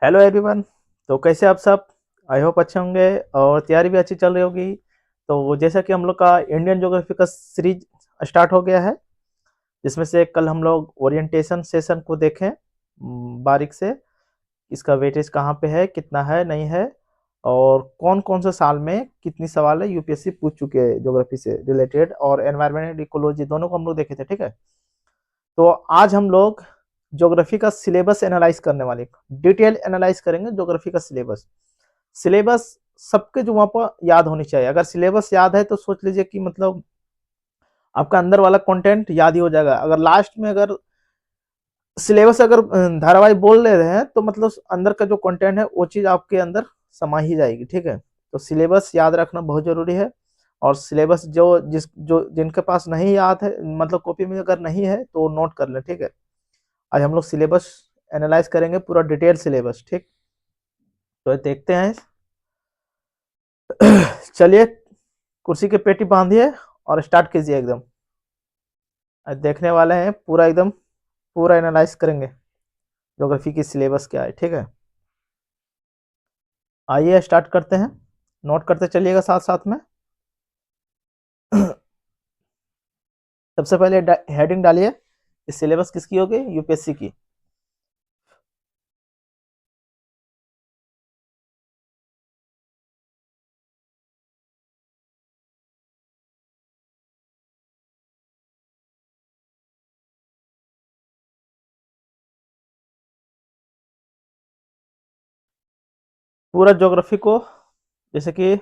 Hello everyone. तो कैसे आप सब? आई होप अच्छे होंगे और तैयारी भी अच्छी चल रही होगी। तो जैसा कि हम लोग का इंडियन ज्योग्राफी का सीरीज स्टार्ट हो गया है, जिसमें से कल हम लोग ओरिएंटेशन सेशन को देखें बारीक से। इसका वेटेज कहाँ पे है, कितना है, नहीं है, और कौन कौन से साल में कितनी सवाल है यूपीएससी पूछ चुके हैं ज्योग्राफी से रिलेटेड, और एनवायरमेंट इकोलॉजी दोनों को हम लोग देखे थे। ठीक है, तो आज हम लोग ज्योग्राफी का सिलेबस एनालाइज करने वाले, डिटेल एनालाइज करेंगे ज्योग्राफी का सिलेबस। सिलेबस सबके जो वहां पर याद होनी चाहिए। अगर सिलेबस याद है तो सोच लीजिए कि मतलब आपका अंदर वाला कंटेंट याद ही हो जाएगा। अगर लास्ट में अगर सिलेबस अगर धारावाहिक बोल ले रहे हैं तो मतलब अंदर का जो कंटेंट है वो चीज आपके अंदर समा ही जाएगी। ठीक है, तो सिलेबस याद रखना बहुत जरूरी है। और सिलेबस जो जिनके पास नहीं याद है, मतलब कॉपी में अगर नहीं है तो नोट कर ले। ठीक है, आज हम लोग सिलेबस एनालाइज करेंगे, पूरा डिटेल सिलेबस। ठीक, तो देखते हैं। चलिए, कुर्सी की पेटी बांधिए और स्टार्ट कीजिए एकदम। आज देखने वाले हैं पूरा एकदम, पूरा एनालाइज करेंगे ज्योग्राफी की सिलेबस क्या है। ठीक है, आइए स्टार्ट करते हैं। नोट करते चलिएगा साथ साथ में। सबसे पहले हेडिंग डालिए, इस सिलेबस किसकी होगी? यूपीएससी की। पूरा ज्योग्राफी को, जैसे कि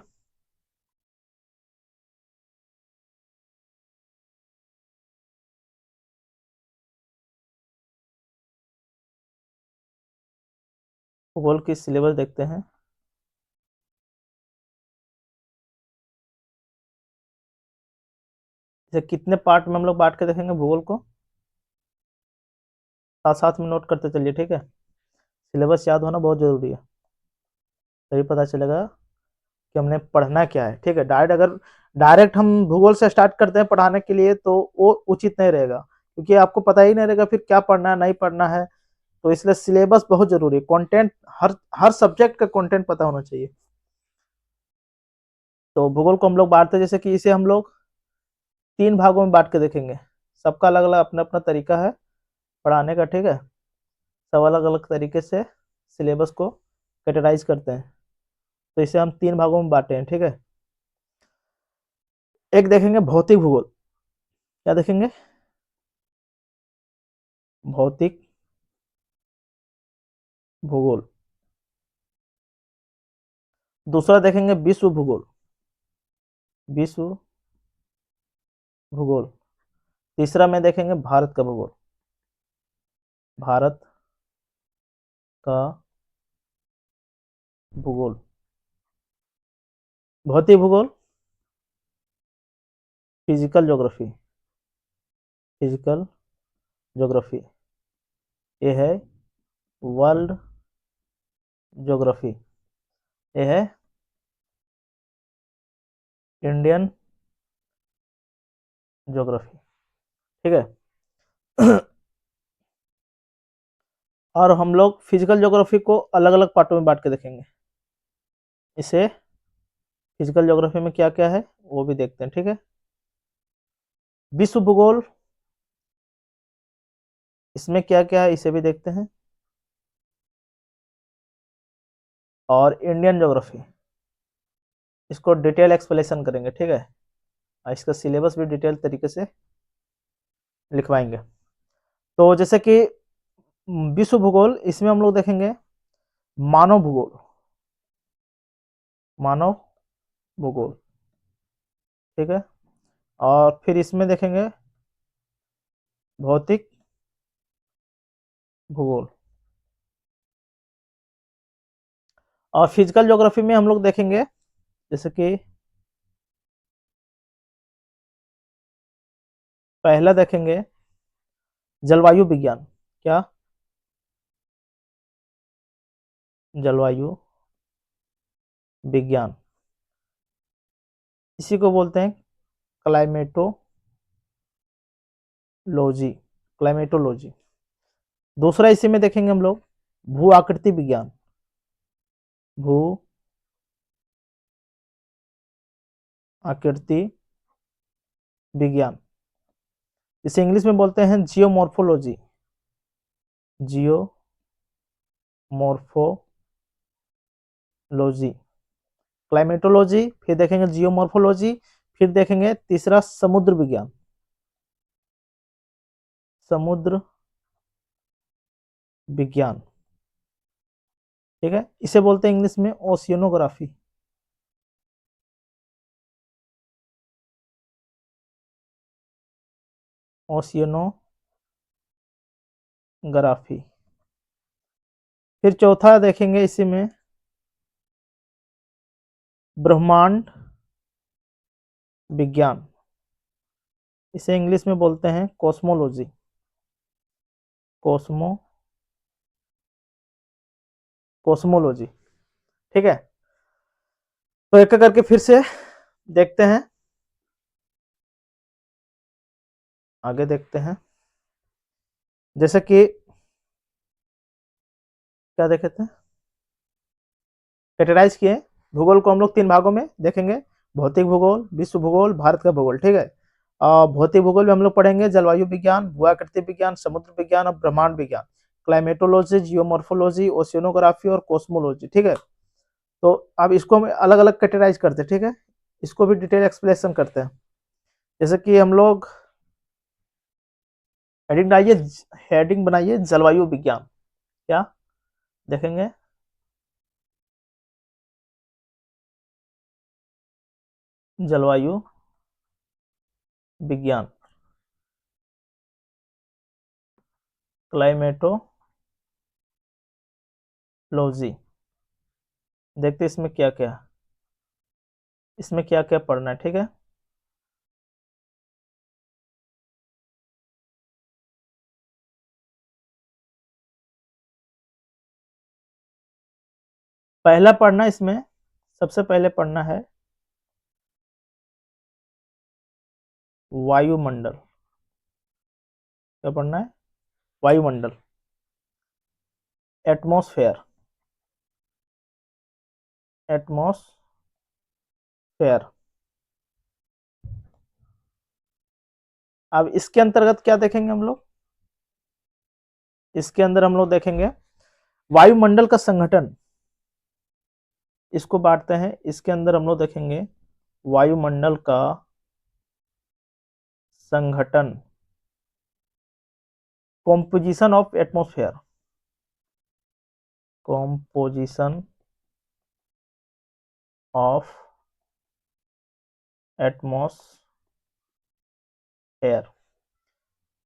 भूगोल की सिलेबस देखते हैं। जैसे कितने पार्ट में हम लोग बांट के देखेंगे भूगोल को, साथ साथ में नोट करते चलिए। ठीक है, सिलेबस याद होना बहुत जरूरी है, तभी पता चलेगा कि हमने पढ़ना क्या है। ठीक है, डायरेक्ट हम भूगोल से स्टार्ट करते हैं पढ़ाने के लिए तो वो उचित नहीं रहेगा, क्योंकि आपको पता ही नहीं रहेगा फिर क्या पढ़ना है, नहीं पढ़ना है। तो इसलिए सिलेबस बहुत जरूरी है। कंटेंट, हर हर सब्जेक्ट का कंटेंट पता होना चाहिए। तो भूगोल को हम लोग बांटते हैं, जैसे कि इसे हम लोग तीन भागों में बांट के देखेंगे। सबका अलग अलग अपना अपना तरीका है पढ़ाने का। ठीक है, सब अलग अलग तरीके से सिलेबस को कैटेगराइज करते हैं। तो इसे हम तीन भागों में बांटे हैं। ठीक है, एक देखेंगे भौतिक भूगोल। क्या देखेंगे? भौतिक भूगोल। दूसरा देखेंगे विश्व भूगोल। विश्व भूगोल। तीसरा में देखेंगे भारत का भूगोल। भारत का भूगोल। भौतिक भूगोल, फिजिकल ज्योग्राफी। फिजिकल ज्योग्राफी, ये है वर्ल्ड ज्योग्राफी। ये है इंडियन ज्योग्राफी। ठीक है। और हम लोग फिजिकल ज्योग्राफी को अलग अलग पार्टों में बांट के देखेंगे। इसे फिजिकल ज्योग्राफी में क्या क्या है वो भी देखते हैं। ठीक है, विश्व भूगोल, इसमें क्या क्या है इसे भी देखते हैं। और इंडियन ज्योग्राफी, इसको डिटेल एक्सप्लेनेशन करेंगे। ठीक है, और इसका सिलेबस भी डिटेल तरीके से लिखवाएंगे। तो जैसे कि विश्व भूगोल, इसमें हम लोग देखेंगे मानव भूगोल। मानव भूगोल। ठीक है, और फिर इसमें देखेंगे भौतिक भूगोल। और फिजिकल ज्योग्राफी में हम लोग देखेंगे, जैसे कि पहला देखेंगे जलवायु विज्ञान। क्या? जलवायु विज्ञान, इसी को बोलते हैं क्लाइमेटोलॉजी। क्लाइमेटोलॉजी। दूसरा इसी में देखेंगे हम लोग भू आकृति विज्ञान। भू आकृति विज्ञान, इसे इंग्लिश में बोलते हैं जियोमॉर्फोलॉजी। जियोमॉर्फोलॉजी, क्लाइमेटोलॉजी, फिर देखेंगे जियोमॉर्फोलॉजी, फिर देखेंगे तीसरा समुद्र विज्ञान, समुद्र विज्ञान। ठीक है, इसे बोलते हैं इंग्लिश में ओशियनोग्राफी। ओशियनोग्राफी। फिर चौथा देखेंगे इसी में ब्रह्मांड विज्ञान, इसे इंग्लिश में बोलते हैं कॉस्मोलॉजी। कॉस्मोलॉजी। ठीक है, तो एक एक करके फिर से देखते हैं, आगे देखते हैं। जैसे कि क्या देखे थे, कैटेगराइज किए भूगोल को हम लोग तीन भागों में देखेंगे, भौतिक भूगोल, विश्व भूगोल, भारत का भूगोल। ठीक है, भौतिक भूगोल में हम लोग पढ़ेंगे जलवायु विज्ञान, भूआकृति विज्ञान, समुद्र विज्ञान और ब्रह्मांड विज्ञान, क्लाइमेटोलॉजी, जियोमॉर्फोलॉजी, ओशियनोग्राफी और कोस्मोलॉजी। ठीक है, तो अब इसको हम अलग अलग कैटेगराइज करते हैं। ठीक है, इसको भी डिटेल एक्सप्लेनेशन करते हैं। जैसे कि हम लोग हेडिंग बनाइए जलवायु विज्ञान। क्या देखेंगे, जलवायु विज्ञान, क्लाइमेटोलॉजी। देखते हैं इसमें क्या क्या है, इसमें क्या क्या पढ़ना है। ठीक है, पहला पढ़ना इसमें, सबसे पहले पढ़ना है वायुमंडल। क्या पढ़ना है, वायुमंडल, एटमॉस्फेयर, एटमॉस्फेयर। अब इसके अंतर्गत क्या देखेंगे हम लोग, इसके अंदर हम लोग देखेंगे वायुमंडल का संगठन, इसको बांटते हैं। इसके अंदर हम लोग देखेंगे वायुमंडल का संगठन, composition of atmosphere, composition of atmosphere.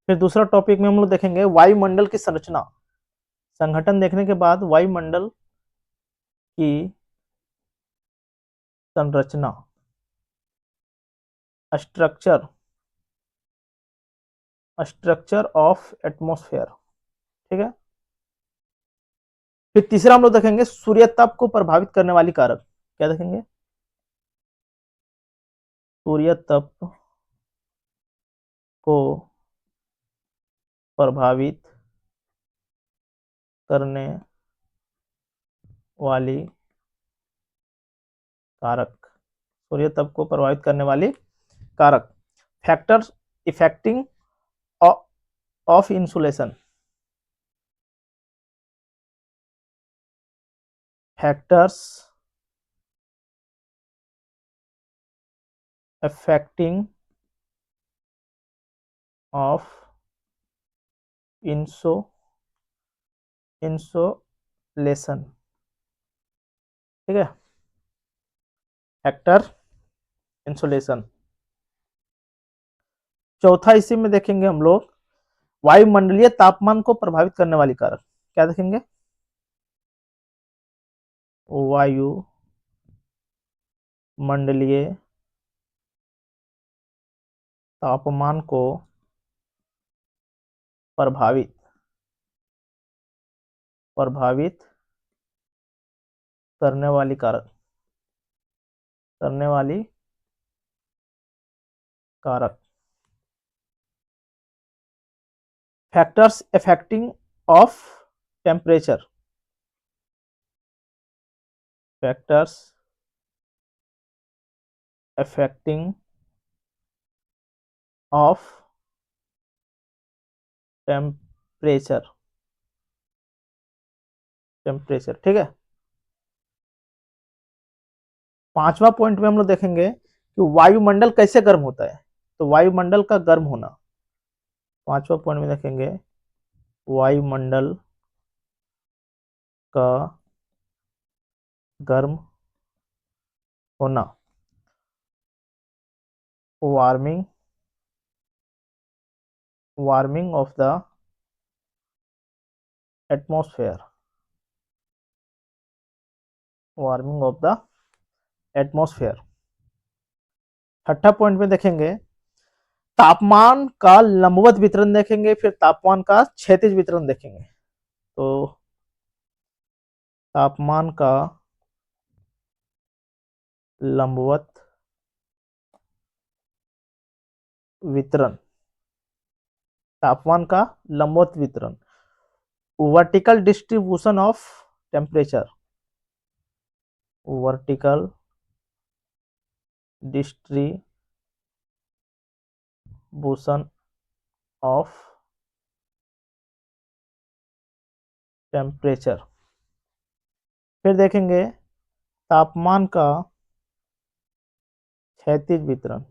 फिर दूसरा टॉपिक में हम लोग देखेंगे वायुमंडल की संरचना, संगठन देखने के बाद वायुमंडल की संरचना, स्ट्रक्चर, स्ट्रक्चर ऑफ एटमॉस्फेयर। ठीक है, फिर तीसरा हम लोग देखेंगे सूर्यताप को प्रभावित करने वाली कारक। क्या देखेंगे, सूर्यताप को प्रभावित करने वाली कारक, सूर्यताप को प्रभावित करने वाली कारक, factors effecting of insulation, factors affecting of insolation. ठीक है, फैक्टर इंसुलेशन। चौथा इसी में देखेंगे हम लोग वायुमंडलीय तापमान को प्रभावित करने वाली कारक। क्या देखेंगे, वायुमंडलीय तापमान को प्रभावित करने वाली कारक, factors affecting of temperature, factors affecting of temperature, temperature, ठीक है। पांचवा पॉइंट में हम लोग देखेंगे कि वायुमंडल कैसे गर्म होता है। तो वायुमंडल का गर्म होना, पांचवा पॉइंट में देखेंगे वायुमंडल का गर्म होना, warming, warming of the atmosphere, warming of the atmosphere. छठा पॉइंट में देखेंगे तापमान का लंबवत वितरण देखेंगे, फिर तापमान का क्षैतिज वितरण देखेंगे। तो तापमान का लंबवत वितरण, तापमान का लंबवत वितरण, vertical distribution of temperature, vertical distribution of temperature. फिर देखेंगे तापमान का क्षैतिज वितरण,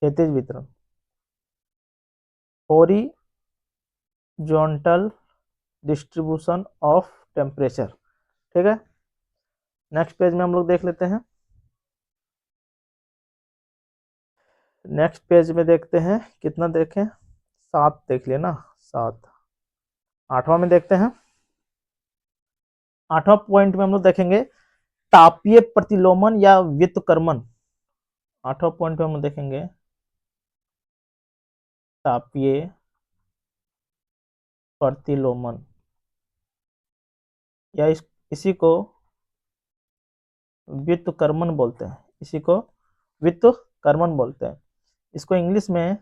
क्षैतिज वितरण, हॉरिजॉन्टल डिस्ट्रीब्यूशन ऑफ टेम्परेचर, ठीक है। नेक्स्ट पेज में हम लोग देख लेते हैं। नेक्स्ट पेज में देखते हैं, कितना देखें, 7 देख लिया ना, 7। आठवां में देखते हैं। आठवां पॉइंट में हम लोग देखेंगे तापीय प्रतिलोमन या व्युत्क्रमण। आठवां पॉइंट में हम देखेंगे तापीय प्रतिलोमन या इसी को व्युत्क्रमण बोलते हैं, इसी को व्युत्क्रमण बोलते हैं। इसको इंग्लिश में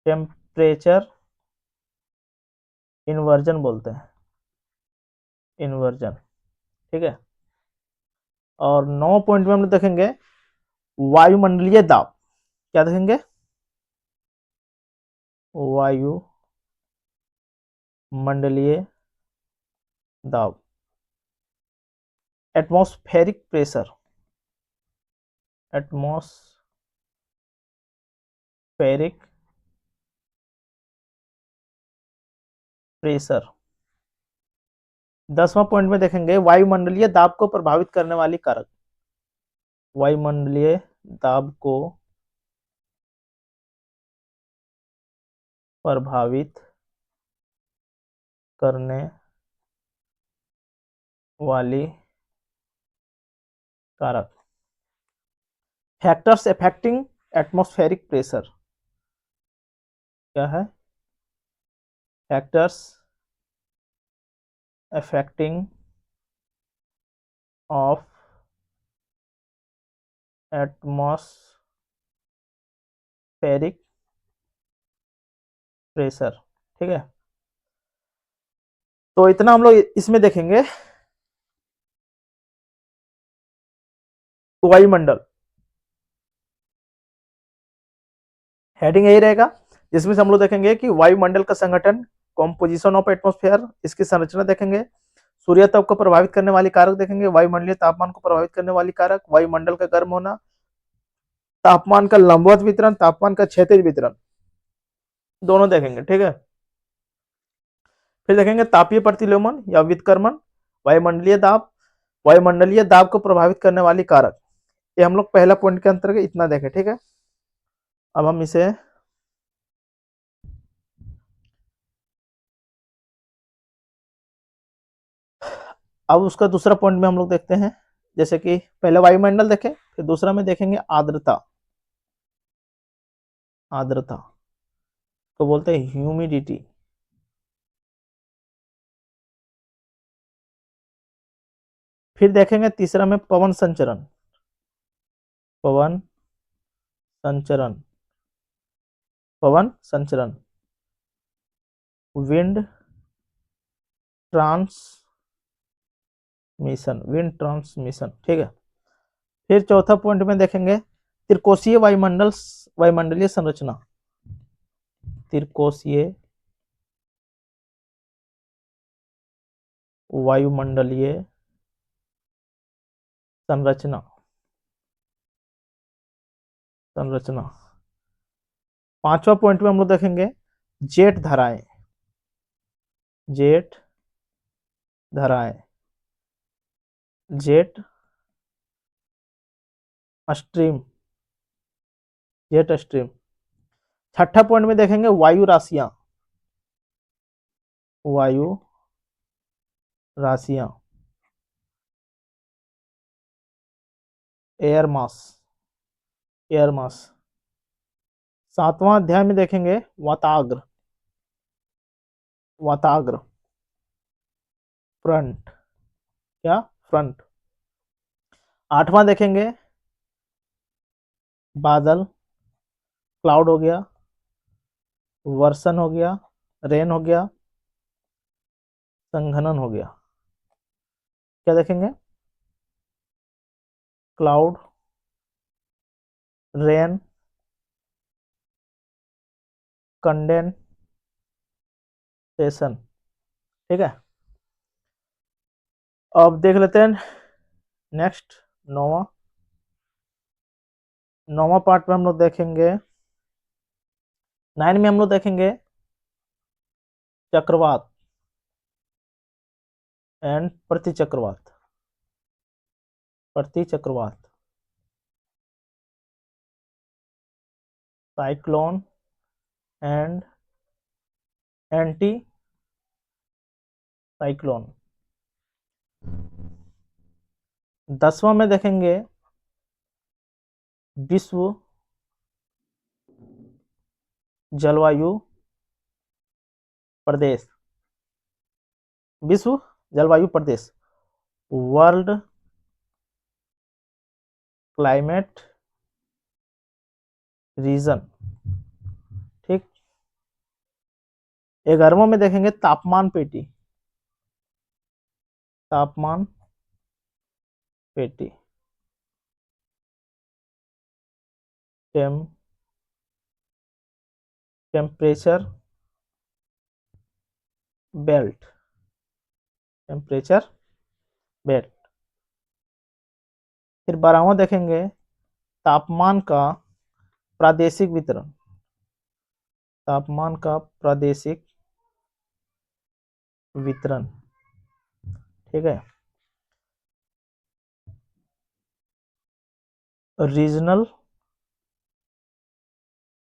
टेम्परेचर इन्वर्जन बोलते हैं, इन्वर्जन, ठीक है। और 9 पॉइंट में हम लोग देखेंगे वायुमंडलीय दाब। क्या देखेंगे, वायुमंडलीय दाब, एटमॉस्फेरिक प्रेशर, एटमॉस्फेरिक प्रेशर। 10वां पॉइंट में देखेंगे वायुमंडलीय दाब को प्रभावित करने वाली कारक, वायुमंडलीय दाब को प्रभावित करने वाली कारक, फैक्टर्स अफेक्टिंग एटमॉस्फेरिक प्रेशर। क्या है, factors affecting of atmospheric pressure, ठीक है। तो इतना हम लोग इसमें देखेंगे वायुमंडल, हेडिंग यही रहेगा, जिसमें से हम लोग देखेंगे कि वायुमंडल का संगठन, कॉम्पोजिशन ऑफ एटमॉस्फेयर, इसकी संरचना देखेंगे, सूर्य ताप को प्रभावित करने वाली कारक देखेंगे, वायुमंडलीय तापमान को प्रभावित करने वाली कारक, वायुमंडल का गर्म होना, तापमान का लंबवत वितरण, तापमान का क्षैतिज वितरण, दोनों देखेंगे, ठीक है। फिर देखेंगे तापीय प्रतिलोमन या व्युत्क्रमण, वायुमंडलीय दाब, वायुमंडलीय दाब को प्रभावित करने वाली कारक। ये हम लोग पहला पॉइंट के अंतर्गत इतना देखें, ठीक है। अब हम इसे अब उसका दूसरा पॉइंट में हम लोग देखते हैं, जैसे कि पहले वायुमंडल देखें, फिर दूसरा में देखेंगे आर्द्रता, आर्द्रता को बोलते हैं ह्यूमिडिटी। फिर देखेंगे तीसरा में पवन संचरण, पवन संचरण, पवन संचरण, wind transference, mission, wind transmission, ठीक है। फिर चौथा पॉइंट में देखेंगे त्रिकोशीय वायुमंडलीय संरचना, त्रिकोशीय वायुमंडलीय संरचना, संरचना। पांचवा पॉइंट में हम लोग देखेंगे जेट धाराएं, जेट धाराएं, जेट स्ट्रीम, जेट स्ट्रीम। छठा पॉइंट में देखेंगे वायु राशियां, वायु राशियां, एयर मास, एयर मास। सातवां अध्याय में देखेंगे वाताग्र, वाताग्र, फ्रंट, क्या फ्रंट। आठवां देखेंगे बादल, क्लाउड हो गया, वर्षण हो गया, रेन हो गया, संघनन हो गया। क्या देखेंगे, क्लाउड, रेन, कंडेंसेशन, ठीक है। अब देख लेते हैं नेक्स्ट नौवां, नौवां पार्ट में हम लोग देखेंगे, 9 में हम लोग देखेंगे चक्रवात एंड प्रतिचक्रवात, प्रतिचक्रवात, साइक्लोन एंड एंटी साइक्लोन। 10वां में देखेंगे विश्व जलवायु प्रदेश, विश्व जलवायु प्रदेश, वर्ल्ड क्लाइमेट रीजन, ठीक। 11वां में देखेंगे तापमान पेटी, तापमान पेटी, टेम्परेचर बेल्ट, टेम्परेचर बेल्ट। फिर 12वां देखेंगे तापमान का प्रादेशिक वितरण, तापमान का प्रादेशिक वितरण, ठीक है। Regional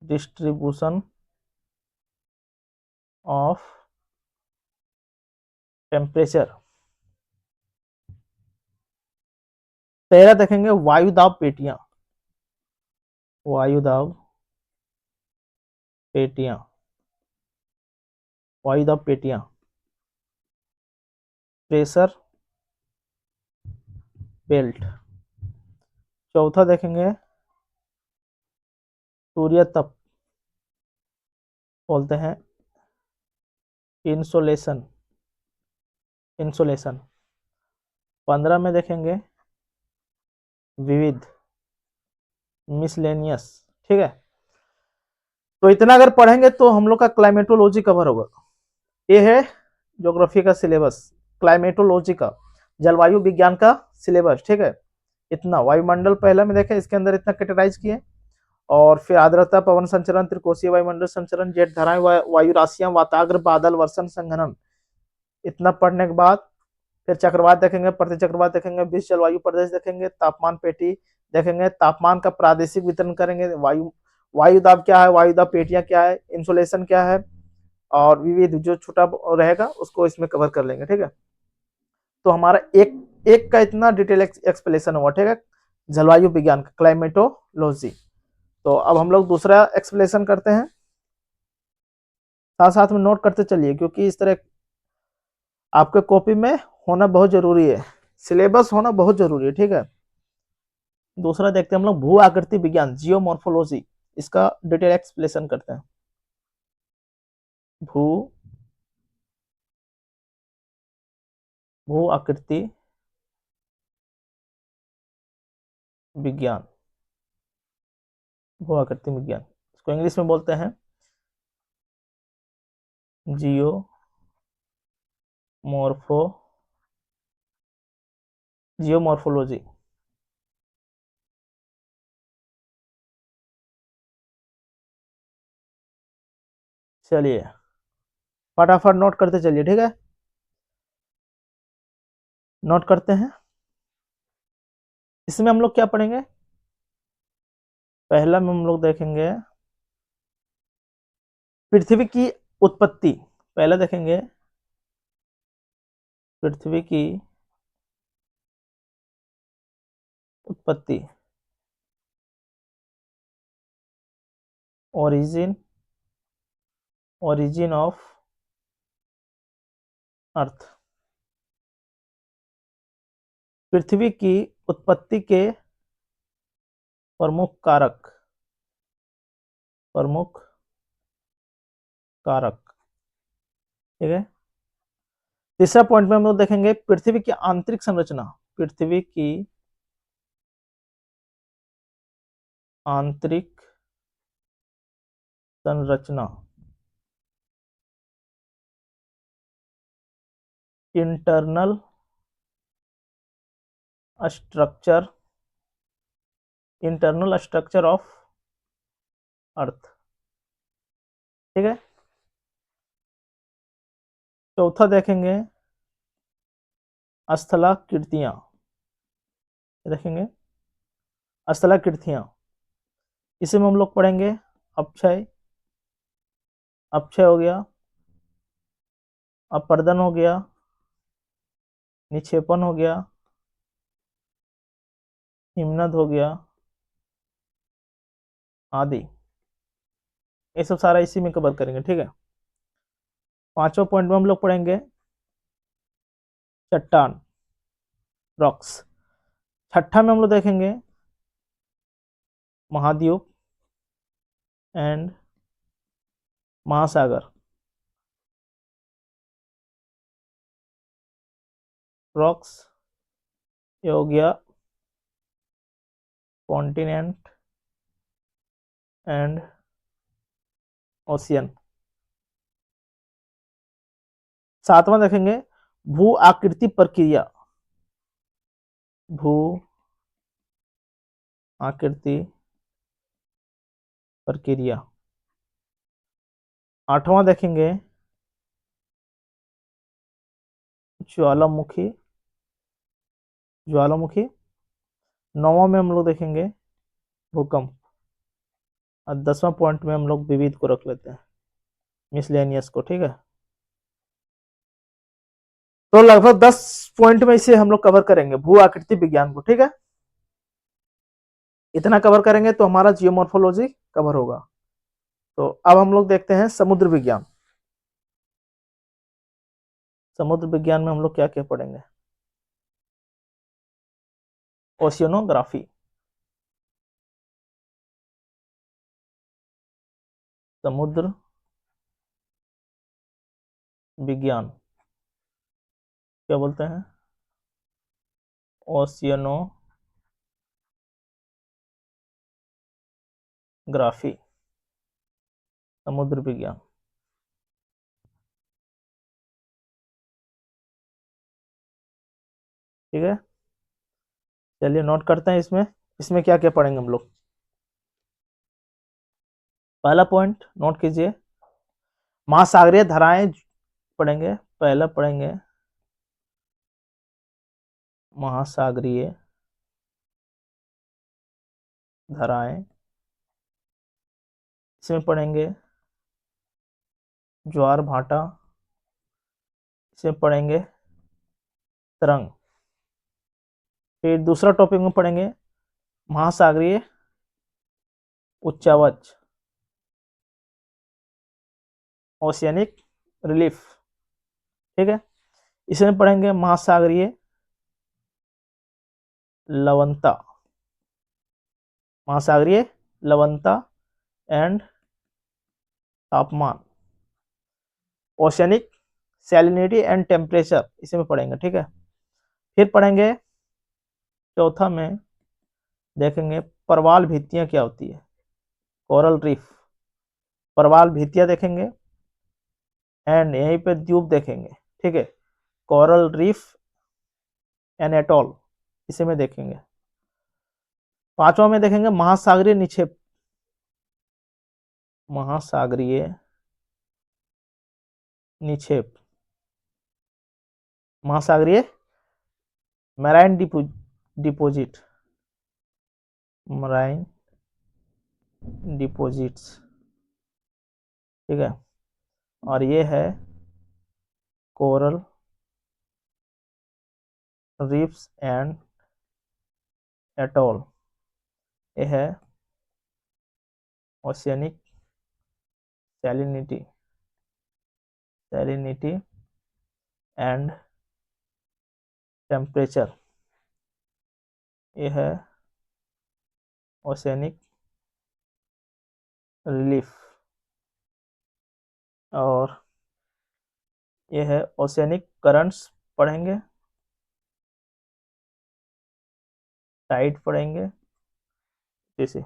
distribution of temperature. 13 देखेंगे वायुदाब पेटियां, वायुदाब पेटियां, वायुदाब पेटियां। Pressure belt. चौथा देखेंगे सूर्य तप, बोलते हैं इंसोलेशन, इंसोलेशन। 15 में देखेंगे विविध, मिसलेनियस, ठीक है। तो इतना अगर पढ़ेंगे तो हम लोग का क्लाइमेटोलॉजी कवर होगा। ये है ज्योग्राफी का सिलेबस, क्लाइमेटोलॉजी का, जलवायु विज्ञान का सिलेबस, ठीक है। इतना वायुमंडल पहले में देखे, इसके अंदर इतना कैटेगराइज किए, और फिर आर्द्रता, पवन संचरण, त्रिकोशीय वायुमंडल संचरण, जेट धाराएं, वायु राशियां, वाताग्र, बादल, वर्षण, संघनन। इतना पढ़ने के बाद फिर चक्रवात देखेंगे, प्रतिचक्रवात देखेंगे, विश्व जलवायु प्रदेश देखेंगे, तापमान पेटी देखेंगे, तापमान का प्रादेशिक वितरण करेंगे, वायु दाब क्या है, वायु दाब पेटियां क्या है, इंसुलेशन क्या है, और विविध जो छोटा रहेगा उसको इसमें कवर कर लेंगे, ठीक है। तो हमारा एक एक का इतना डिटेल एक्सप्लेनेशन हुआ, ठीक है, जलवायु विज्ञान का, क्लाइमेटोलॉजी। तो अब हम लोग दूसरा एक्सप्लेनेशन करते हैं, साथ साथ में नोट करते चलिए, क्योंकि इस तरह आपके कॉपी में होना बहुत जरूरी है, सिलेबस होना बहुत जरूरी है, ठीक है। दूसरा देखते हैं हम लोग भू आकृति विज्ञान, जियोमॉर्फोलॉजी, इसका डिटेल एक्सप्लेनेशन करते हैं। भू भू आकृति विज्ञान, भू आकृति विज्ञान, इसको इंग्लिश में बोलते हैं जियो मॉर्फो जियोमॉर्फोलॉजी। चलिए फटाफट नोट करते चलिए, ठीक है, नोट करते हैं। इसमें हम लोग क्या पढ़ेंगे, पहला में हम लोग देखेंगे पृथ्वी की उत्पत्ति, पहले देखेंगे पृथ्वी की उत्पत्ति, ओरिजिन ओरिजिन ऑफ अर्थ, पृथ्वी की उत्पत्ति के प्रमुख कारक, प्रमुख कारक, ठीक है। तीसरा पॉइंट में हम लोग देखेंगे पृथ्वी की आंतरिक संरचना, पृथ्वी की आंतरिक संरचना, internal structure, internal structure of earth, ठीक है। चौथा देखेंगे स्थलाकृतियां, देखेंगे स्थलाकृतियां, इसे में हम लोग पढ़ेंगे अपक्षय, अपक्षय हो गया, अपर्दन हो गया, निक्षेपण हो गया, हिमनद हो गया आदि, ये सब सारा इसी में कवर करेंगे, ठीक है। पांचवा पॉइंट में हम लोग पढ़ेंगे चट्टान, रॉक्स। छठा में हम लोग देखेंगे महाद्वीप एंड महासागर, रॉक्स ये हो गया कॉन्टिनेंट एंड ओशियन। सातवां देखेंगे भू आकृति प्रक्रिया, भू आकृति प्रक्रिया। आठवां देखेंगे ज्वालामुखी, ज्वालामुखी। नौवां में हम लोग देखेंगे भूकंप, और 10वां पॉइंट में हम लोग विविध को रख लेते हैं, मिसलेनियस को, ठीक है। तो लगभग 10 पॉइंट में इसे हम लोग कवर करेंगे भू आकृति विज्ञान को, ठीक है। इतना कवर करेंगे तो हमारा जियोमॉर्फोलॉजी कवर होगा। तो अब हम लोग देखते हैं समुद्र विज्ञान। समुद्र विज्ञान में हम लोग क्या क्या पढ़ेंगे, ओशियनोग्राफी, समुद्र विज्ञान क्या बोलते हैं, ओशियनोग्राफी, समुद्र विज्ञान, ठीक है। चलिए नोट करते हैं इसमें, इसमें क्या क्या पढ़ेंगे हम लोग। पहला पॉइंट नोट कीजिए, महासागरीय धाराएं पढ़ेंगे, पहला पढ़ेंगे महासागरीय धाराएं, इसमें पढ़ेंगे ज्वार भाटा, इसमें पढ़ेंगे तरंग। फिर दूसरा टॉपिक में पढ़ेंगे महासागरीय उच्चावच, ओशियनिक रिलीफ, ठीक है। इसमें पढ़ेंगे महासागरीय लवणता, महासागरीय लवणता एंड तापमान, ओशियनिक सैलिनिटी एंड टेम्परेचर, इसे में पढ़ेंगे, ठीक है। फिर पढ़ेंगे चौथा में देखेंगे परवाल भित्तियां क्या होती है, कोरल रीफ, परवाल भित्तियां देखेंगे, एंड यहीं पे द्वीप देखेंगे, ठीक है, कोरल रीफ एंड एटॉल, इसे में देखेंगे। पांचवा में देखेंगे महासागरीय निक्षेप, महासागरीय निक्षेप, महासागरीय मैराइन डिपोजिट, मराइन डिपोजिट्स, ठीक है, और ये है कोरल रीफ्स एंड एटॉल, ये है oceanic salinity, salinity and temperature, ये है ओशियनिक रिलीफ, और ये है ओशियनिक करंट्स पढ़ेंगे, टाइड पढ़ेंगे, जैसे।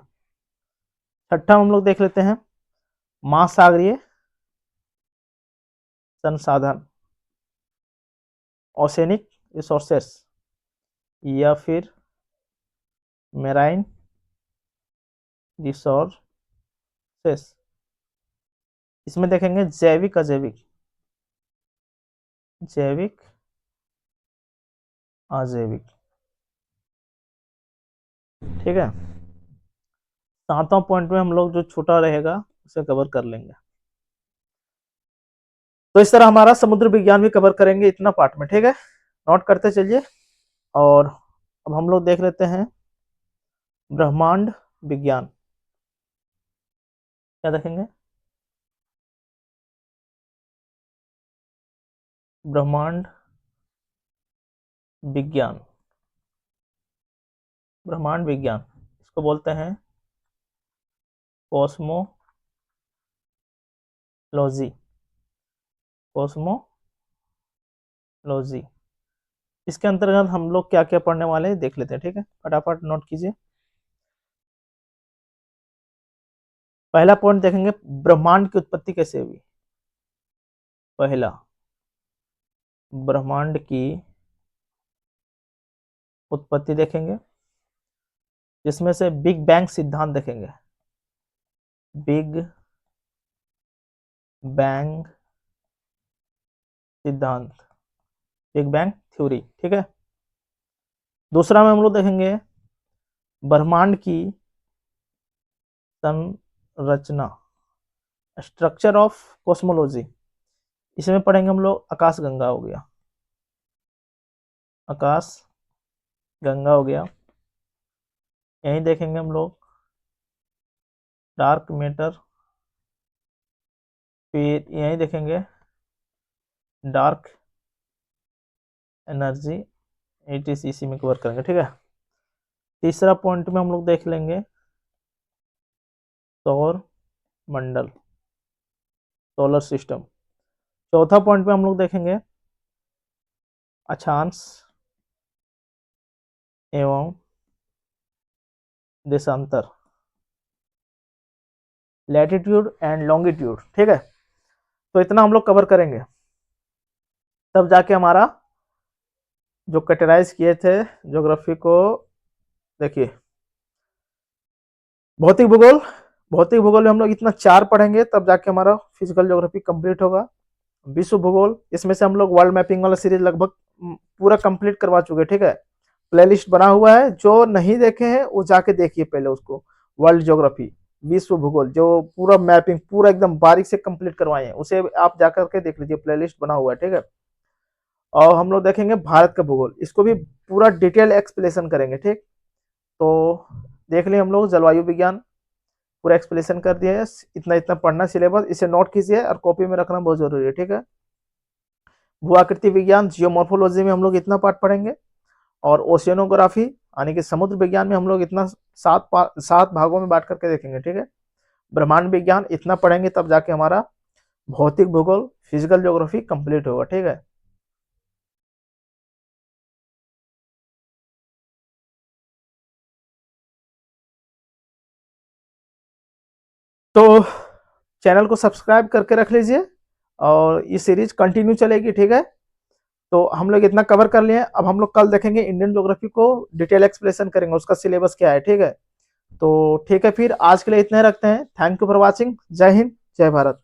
छठा हम लोग देख लेते हैं महासागरीय संसाधन, ओशियनिक रिसोर्सेस, या फिर मेराइन रिसोर्सेस। इसमें देखेंगे जैविक अजैविक, जैविक अजैविक, ठीक है। सातवां पॉइंट में हम लोग जो छोटा रहेगा उसे कवर कर लेंगे। तो इस तरह हमारा समुद्र विज्ञान भी कवर करेंगे इतना पार्ट में, ठीक है, नोट करते चलिए। और अब हम लोग देख लेते हैं ब्रह्मांड विज्ञान, क्या देखेंगे, ब्रह्मांड विज्ञान, ब्रह्मांड विज्ञान इसको बोलते हैं कॉस्मोलॉजी, कॉस्मोलॉजी। इसके अंतर्गत हम लोग क्या क्या पढ़ने वाले हैं देख लेते हैं, ठीक है, फटाफट नोट कीजिए। पहला पॉइंट देखेंगे ब्रह्मांड की उत्पत्ति कैसे हुई, पहला ब्रह्मांड की उत्पत्ति देखेंगे, जिसमें से बिग बैंग सिद्धांत देखेंगे, बिग बैंग सिद्धांत, बिग बैंग थ्योरी, ठीक है। दूसरा में हम लोग देखेंगे ब्रह्मांड की संरचना, स्ट्रक्चर ऑफ कॉस्मोलॉजी, इसमें पढ़ेंगे हम लोग आकाश गंगा हो गया, आकाश गंगा हो गया। यहीं देखेंगे हम लोग डार्क मैटर, फिर यहीं देखेंगे डार्क एनर्जी, इसी में कवर करेंगे, ठीक है। तीसरा पॉइंट में हम लोग देख लेंगे सौर मंडल, सोलर सिस्टम। चौथा पॉइंट में हम लोग देखेंगे अक्षांश एवं देशांतर, लैटिट्यूड एंड लॉन्गिट्यूड, ठीक है। तो इतना हम लोग कवर करेंगे, तब जाके हमारा जो कैटेगराइज किए थे ज्योग्राफी को, देखिए भौतिक भूगोल, भौतिक भूगोल में हम लोग इतना 4 पढ़ेंगे तब जाके हमारा फिजिकल ज्योग्राफी कंप्लीट होगा। विश्व भूगोल, इसमें से हम लोग वर्ल्ड मैपिंग वाला सीरीज लगभग पूरा कंप्लीट करवा चुके, ठीक है। प्लेलिस्ट बना हुआ है, जो नहीं देखे हैं वो जाके देखिए पहले उसको, वर्ल्ड ज्योग्राफी, विश्व भूगोल, जो पूरा मैपिंग पूरा एकदम बारीक से कंप्लीट करवाए हैं, उसे आप जाकर के देख लीजिए, प्लेलिस्ट बना हुआ है, ठीक है। और हम लोग देखेंगे भारत का भूगोल, इसको भी पूरा डिटेल एक्सप्लेनेशन करेंगे, ठीक। तो देख लिए हम लोग जलवायु विज्ञान, पूरा एक्सप्लेनेशन कर दिया है, इतना इतना पढ़ना सिलेबस, इसे नोट कीजिए और कॉपी में रखना बहुत जरूरी है, ठीक है। भू आकृति विज्ञान, जियोमॉर्फोलॉजी में हम लोग इतना पार्ट पढ़ेंगे, और ओशियनोग्राफी यानी कि समुद्र विज्ञान में हम लोग इतना 7 भागों में बांट करके देखेंगे, ठीक है। ब्रह्मांड विज्ञान इतना पढ़ेंगे तब जाके हमारा भौतिक भूगोल फिजिकल ज्योग्राफी कंप्लीट होगा, ठीक है। तो चैनल को सब्सक्राइब करके रख लीजिए और ये सीरीज कंटिन्यू चलेगी, ठीक है। तो हम लोग इतना कवर कर लिए, अब हम लोग कल देखेंगे इंडियन ज्योग्राफी को डिटेल एक्सप्लेनेशन करेंगे, उसका सिलेबस क्या है, ठीक है। तो ठीक है, फिर आज के लिए इतने रखते हैं। Thank you for watching. जय हिंद, जय भारत।